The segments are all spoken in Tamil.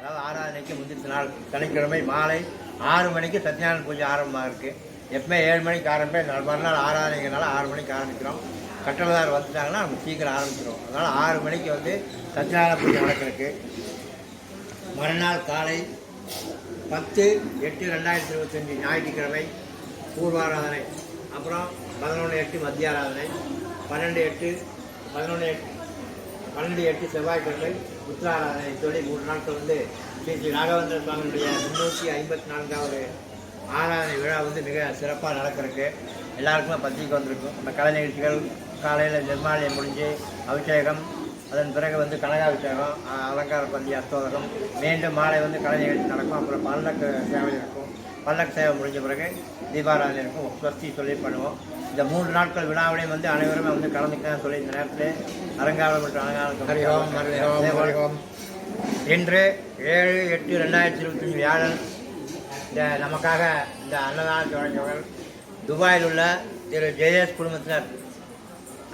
அதாவது ஆராதனைக்கு முந்தின நாள் சனிக்கிழமை மாலை 6 மணிக்கு சத்யநாராயண பூஜை ஆரம்பமாக இருக்குது. எப்பவுமே 7 மணிக்கு ஆரம்பிப்பேன். மறுநாள் ஆராதனைங்கிறனால 6 மணிக்கு ஆரம்பிக்கிறோம். கட்டளதார் வந்துட்டாங்கன்னா நம்ம சீக்கிரம் ஆரம்பிச்சிடும். அதனால் 6 மணிக்கு வந்து சத்யநாராயண பூஜை நடக்கிறதுக்கு மறுநாள் காலை 10/8/2025 ஞாயிற்றுக்கிழமை பூர்வாராதனை, அப்புறம் 11/8 மத்திய ஆராதனை, 12/8 செவ்வாய்க்கிழமை உத்திராராதனை சொல்லி 3 நாட்கள் வந்து ஸ்ரீ ராகவேந்திர சுவாமியுடைய 354வது ஆராதனை விழா வந்து மிக சிறப்பாக நடக்கிறதுக்கு எல்லாருக்குமே பத்திரிக்கை வந்திருக்கும். அந்த கலை நிகழ்ச்சிகள் காலையில் நிர்மாலயம் முடிஞ்சு அபிஷேகம், அதன் பிறகு வந்து கனகாபிஷேகம், அலங்கார பந்தி, அஸ்தோதகம், மீண்டும் மாலை வந்து கலை நிகழ்ச்சி நடக்கும். அப்புறம் பல்லக்கு சேவை இருக்கும். பல்லக்கு சேவை முடிஞ்ச பிறகு தீபாராதனை இருக்கும். ஸ்வஸ்தி சொல்லி பண்ணுவோம். இந்த 3 நாட்கள் விழாவிலையும் வந்து அனைவருமே வந்து கலந்துக்கலாம் சொல்லி இந்த நேரத்தில் அலங்காரம் மற்றும் அலங்காரம் இன்று 7/8/2025 வியாழன் நமக்காக இந்த அன்னதானத்தை வழங்கியவர்கள் துபாயில் உள்ள திரு ஜெயேஷ் குடும்பத்தினர்.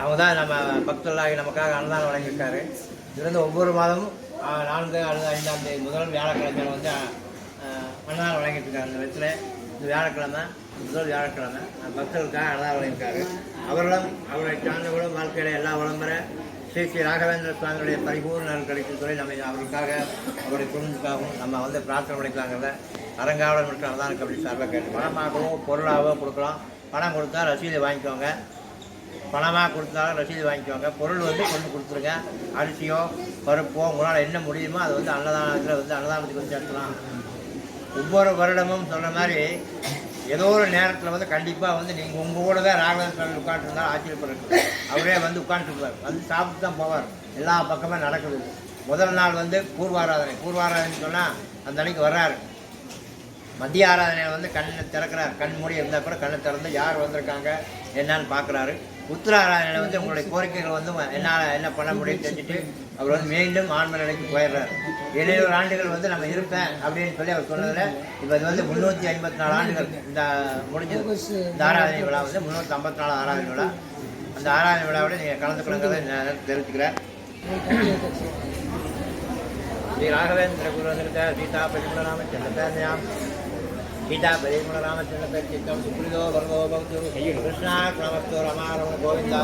அவங்க தான் நம்ம பக்தர்களாகி நமக்காக அன்னதானம் வழங்கியிருக்காரு. இதிலிருந்து ஒவ்வொரு மாதமும் 4 அல்லது 5ஆம் தேதி முதல் வியாழக்கிழமையில் வந்து அன்னதானம் வழங்கிட்டு இருக்காரு. இந்த விதத்தில் இந்த வியாழக்கிழமை முதல் வியாழக்கிழமை பக்தர்களுக்காக அன்னதானம் வழங்கியிருக்காரு. அவர்களும் அவருடைய சார்ந்தவர்களும் வாழ்க்கையில் எல்லா விளம்பர ஸ்ரீ ராகவேந்திர சுவாமியுடைய பரிபூர்ண நல் கிடைக்கும் சொல்லி நம்ம அவருக்காக அவருடைய குடும்பத்துக்காகவும் நம்ம வந்து பிரார்த்தனை பண்ணிக்கலாங்கிறத அரங்காவலர் மற்றும் அன்னதான கமிட்டி சார்பாக கேட்டு பணமாகவோ பொருளாகவோ கொடுக்கலாம். பணம் கொடுத்தா ரசீது வாங்கிக்கோங்க. பணமாக கொடுத்தாலும் ரசீது வாங்கிக்கோங்க. பொருள் வந்து கொண்டு கொடுத்துருங்க. அரிசியோ பருப்போ உங்களால் என்ன முடியுமோ அதை வந்து அன்னதானத்தில் வந்து அன்னதானத்துக்கு வந்து சேர்க்கலாம். ஒவ்வொரு வருடமும் சொல்கிற மாதிரி ஏதோ ஒரு நேரத்தில் வந்து கண்டிப்பாக வந்து நீங்கள் உங்கள் கூட தான் ராகவேந்திர உட்காந்துருந்தாலும் ஆச்சரியப்படுறது. அவரே வந்து உட்காந்துருப்பார், வந்து சாப்பிட்டு தான் போவார். எல்லா பக்கமே நடக்குது. முதல் நாள் வந்து பூர்வாராதனை சொன்னால் அந்த அன்னைக்கு வர்றாரு. மத்திய ஆராதனையில் வந்து கண்ணை திறக்கிறார். கண் மூடி இருந்தால் கூட கண்ணை திறந்து யார் வந்திருக்காங்க என்னன்னு பார்க்குறாரு. உத்திர ஆராதனையில் வந்து உங்களுடைய கோரிக்கைகள் வந்து என்னால் என்ன பண்ண முடியும்னு தெரிஞ்சுட்டு அவர் வந்து மீண்டும் ஆன்ம நிலைக்கு போயிடுறாரு. 700 ஆண்டுகள் வந்து நம்ம இருப்பேன் அப்படின்னு சொல்லி அவர் சொன்னதில் இப்போ இது வந்து 354 ஆண்டுகள் இந்த முடிஞ்சது. இந்த ஆராதனை விழா வந்து 354 ஆராதனை விழா. அந்த ஆராதனை விழாவோட நீங்கள் கலந்துக்கணுங்கிறத நான் தெரிவிச்சுக்கிறேன். ஸ்ரீ ராகவேந்திர குரு வந்துருக்க சீதா பரிமளராம செல்லப்பேர்யாம் गीता परिमल रामचंद्र पर चित्तम सुप्रीतो भगवो भक्तो कृष्णा नमस्तो रमारमण गोविंदा